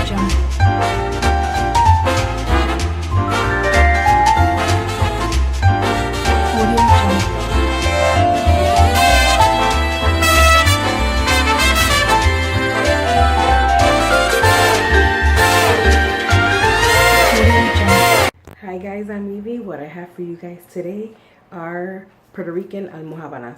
Hi guys, I'm Evie. What I have for you guys today are Puerto Rican Almojabanas.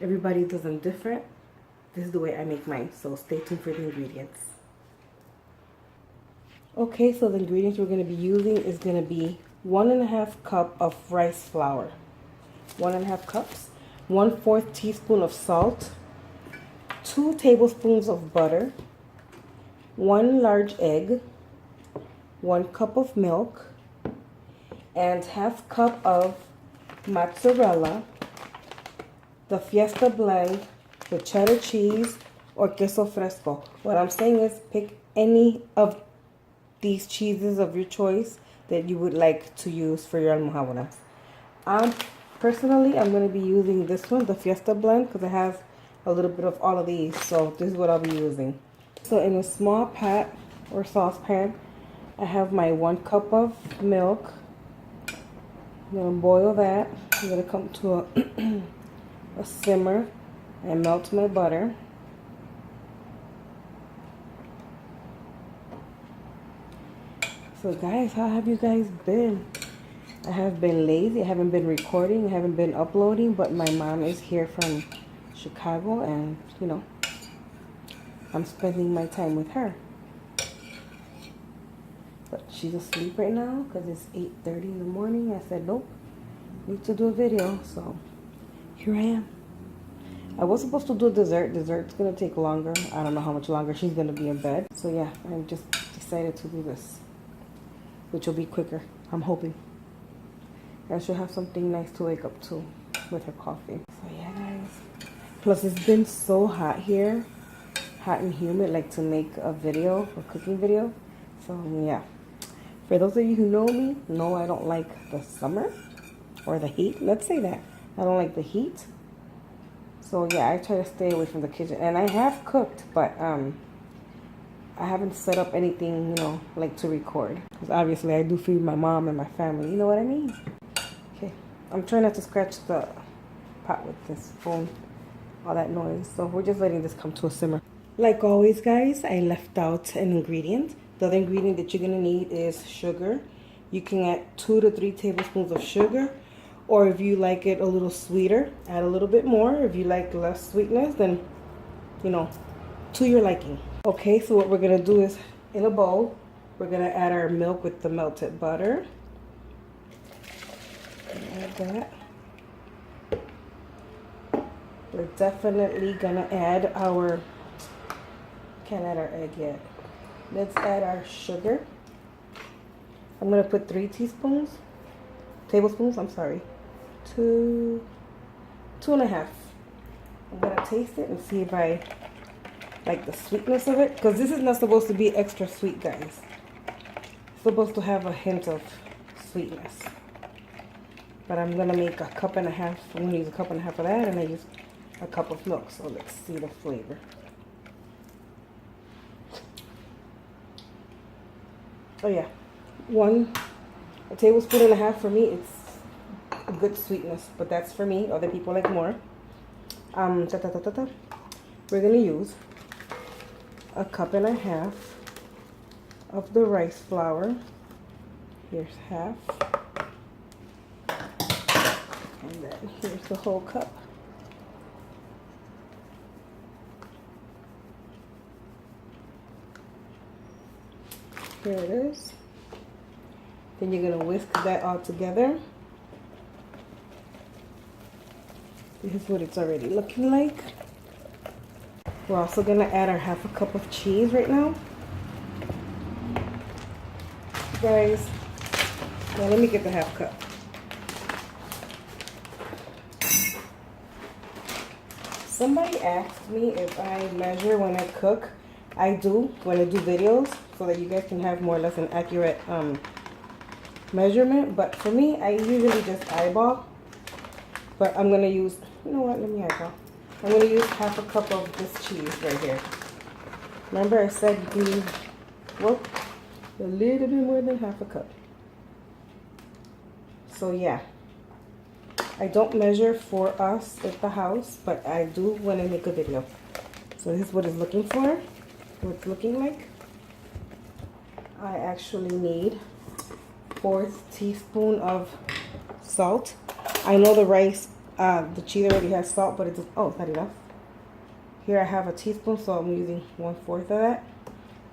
Everybody does them different. This is the way I make mine, so stay tuned for the ingredients. Okay, so the ingredients we're going to be using is going to be 1.5 cup of rice flour, 1.5 cups, 1/4 teaspoon of salt, 2 tablespoons of butter, 1 large egg, 1 cup of milk, and 1/2 cup of mozzarella, the Fiesta blend with cheddar cheese or queso fresco. What I'm saying is pick any of these cheeses of your choice that you would like to use for your almojabanas. Personally, I'm going to be using this one, the Fiesta blend, because it has a little bit of all of these. So this is what I'll be using. So in a small pot or saucepan, I have my 1 cup of milk. I'm going to boil that. I'm going to come to a simmer and melt my butter. So guys, how have you guys been? I have been lazy. I haven't been recording. I haven't been uploading, but my mom is here from Chicago and, you know, I'm spending my time with her. But she's asleep right now because it's 8:30 in the morning. I said, nope, need to do a video. So here I am. I was supposed to do dessert. Dessert's going to take longer. I don't know how much longer she's going to be in bed. So yeah, I just decided to do this, which will be quicker, I'm hoping. I should have something nice to wake up to with her coffee. So yeah, guys. Plus, it's been so hot here. Hot and humid, like to make a video, a cooking video. So yeah. For those of you who know me, know I don't like the summer or the heat. Let's say that. I don't like the heat. So yeah, I try to stay away from the kitchen. And I have cooked, but I haven't set up anything, you know, like to record. Because obviously I do feed my mom and my family. You know what I mean? Okay. I'm trying not to scratch the pot with this phone. All that noise. So we're just letting this come to a simmer. Like always, guys, I left out an ingredient. The other ingredient that you're going to need is sugar. You can add 2 to 3 tablespoons of sugar. Or if you like it a little sweeter, add a little bit more. If you like less sweetness, then, you know, to your liking. Okay, so what we're going to do is, in a bowl, we're going to add our milk with the melted butter. Add that. We're definitely going to add our, can't add our egg yet. Let's add our sugar. I'm going to put 3 tablespoons, I'm sorry. 2.5. I'm going to taste it and see if I like the sweetness of it. Because this is not supposed to be extra sweet, guys. It's supposed to have a hint of sweetness. But I'm going to make 1.5 cups. I'm going to use 1.5 cups of that, and I use a cup of milk. So let's see the flavor. Oh yeah, 1 tablespoon and a half for me. It's a good sweetness, but that's for me. Other people like more. We're gonna use 1.5 cups of the rice flour. Here's half, and then here's the whole cup. Here it is. Then you're going to whisk that all together. This is what it's already looking like. We're also going to add our 1/2 cup of cheese right now. Guys, now let me get the 1/2 cup. Somebody asked me if I measure when I cook. I do when I do videos, so that you guys can have more or less an accurate measurement. But for me, I usually just eyeball. But I'm gonna use, you know what? Let me eyeball. I'm gonna use 1/2 cup of this cheese right here. Remember, I said you can use Well, a little bit more than half a cup. So yeah, I don't measure for us at the house, but I do when I make a video. So this is what it's looking for, what it's looking like. I actually need 1/4 teaspoon of salt. I know the rice, the cheese already has salt, but it's not enough. Here I have a teaspoon, so I'm using 1/4 of that.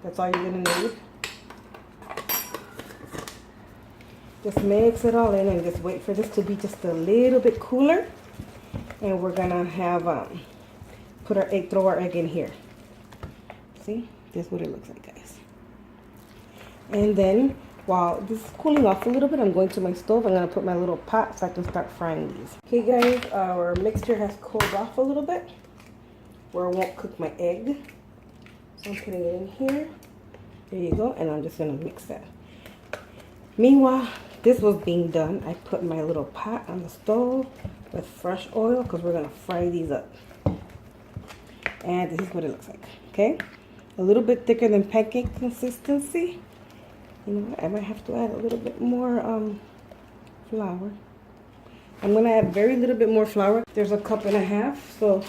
That's all you're gonna need. Just mix it all in and just wait for this to be just a little bit cooler. And we're gonna have throw our egg in here. See, this is what it looks like, guys. And then while this is cooling off a little bit, I'm going to my stove. I'm gonna put my little pot so I can start frying these. Okay, guys, our mixture has cooled off a little bit, where I won't cook my egg. So I'm putting it in here. There you go, and I'm just gonna mix that. Meanwhile, this was being done, I put my little pot on the stove with fresh oil because we're gonna fry these up. And this is what it looks like, okay? A little bit thicker than pancake consistency. You know what, I might have to add a little bit more flour. I'm gonna add very little bit more flour. There's 1.5 cups, so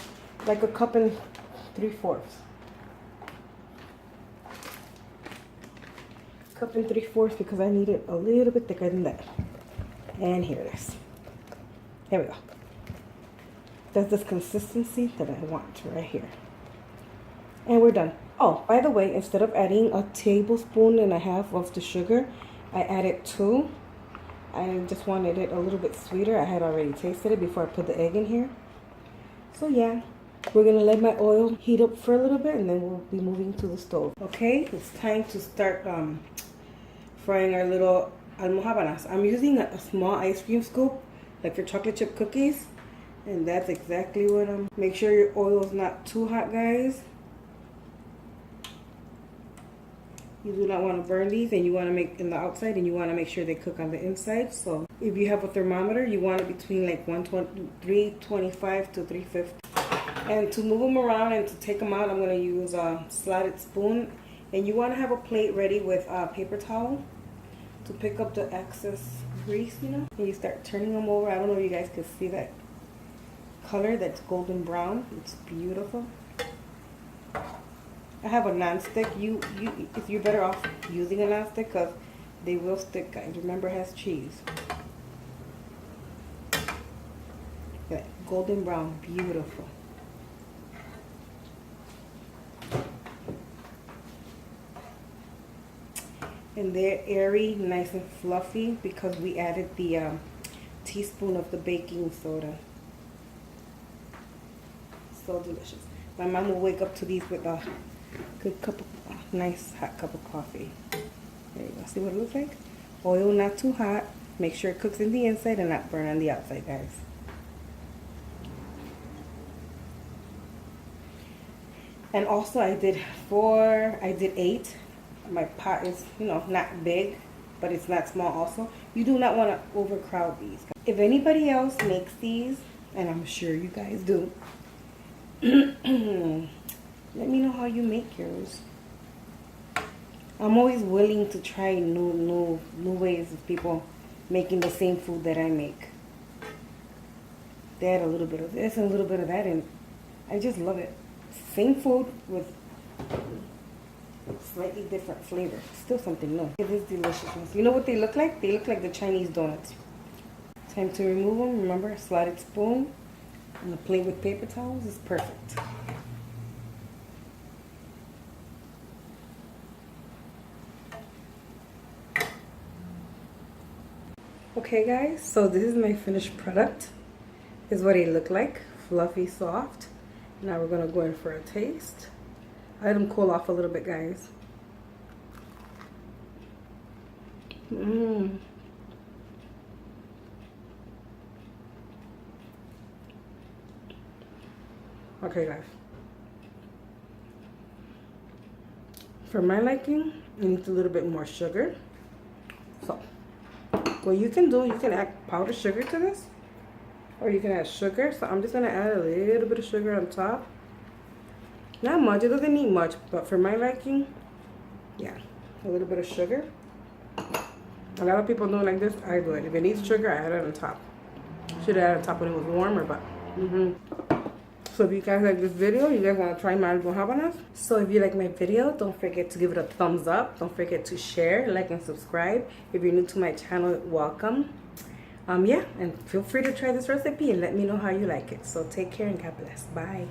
like 1 3/4 cups. 1 3/4 cups because I need it a little bit thicker than that. And here it is. There we go. That's this consistency that I want right here. And we're done. Oh, by the way, instead of adding 1.5 tablespoons of the sugar, I added 2. I just wanted it a little bit sweeter. I had already tasted it before I put the egg in here. So yeah, we're gonna let my oil heat up for a little bit and then we'll be moving to the stove. Okay, it's time to start frying our little almojabanas. I'm using a small ice cream scoop, like for chocolate chip cookies. And that's exactly what make sure your oil is not too hot, guys. You do not want to burn these, and you want to make in the outside, and you want to make sure they cook on the inside. So if you have a thermometer, you want it between like 325 to 350. And to move them around and to take them out, I'm going to use a slotted spoon. And you want to have a plate ready with a paper towel to pick up the excess grease, you know. And you start turning them over. I don't know if you guys can see that color, that's golden brown. It's beautiful. I have a non-stick. If you're better off using a non-stick because they will stick, guys. Remember, it has cheese. Yeah, golden brown, beautiful. And they're airy, nice and fluffy because we added the teaspoon of the baking soda. So delicious. My mom will wake up to these with a good nice hot cup of coffee. There you go. See what it looks like? Oil not too hot. Make sure it cooks in the inside and not burn on the outside, guys. And also I did 8. My pot is, you know, not big, but it's not small also. You do not want to overcrowd these. If anybody else makes these, and I'm sure you guys do, let me know how you make yours. I'm always willing to try new ways of people making the same food that I make. They add a little bit of this and a little bit of that, and I just love it. Same food with slightly different flavor. Still something new. It is deliciousness. You know what they look like? They look like the Chinese donuts. Time to remove them. Remember, a slotted spoon and a plate with paper towels is perfect. Okay guys, so this is my finished product. This is what it looked like. Fluffy, soft. Now we're gonna go in for a taste. I let them cool off a little bit, guys. Okay guys, for my liking, it needs a little bit more sugar. So what you can do, you can add powdered sugar to this, or you can add sugar. So I'm just gonna add a little bit of sugar on top. Not much, it doesn't need much, but for my liking, yeah, a little bit of sugar. A lot of people don't like this. I do it. If it needs sugar, I add it on top. Should have added on top when it was warmer, but So if you guys like this video, you guys want to try my almojabanas. So if you like my video, don't forget to give it a thumbs up. Don't forget to share, like, and subscribe. If you're new to my channel, welcome. Yeah, and feel free to try this recipe and let me know how you like it. So take care and God bless. Bye.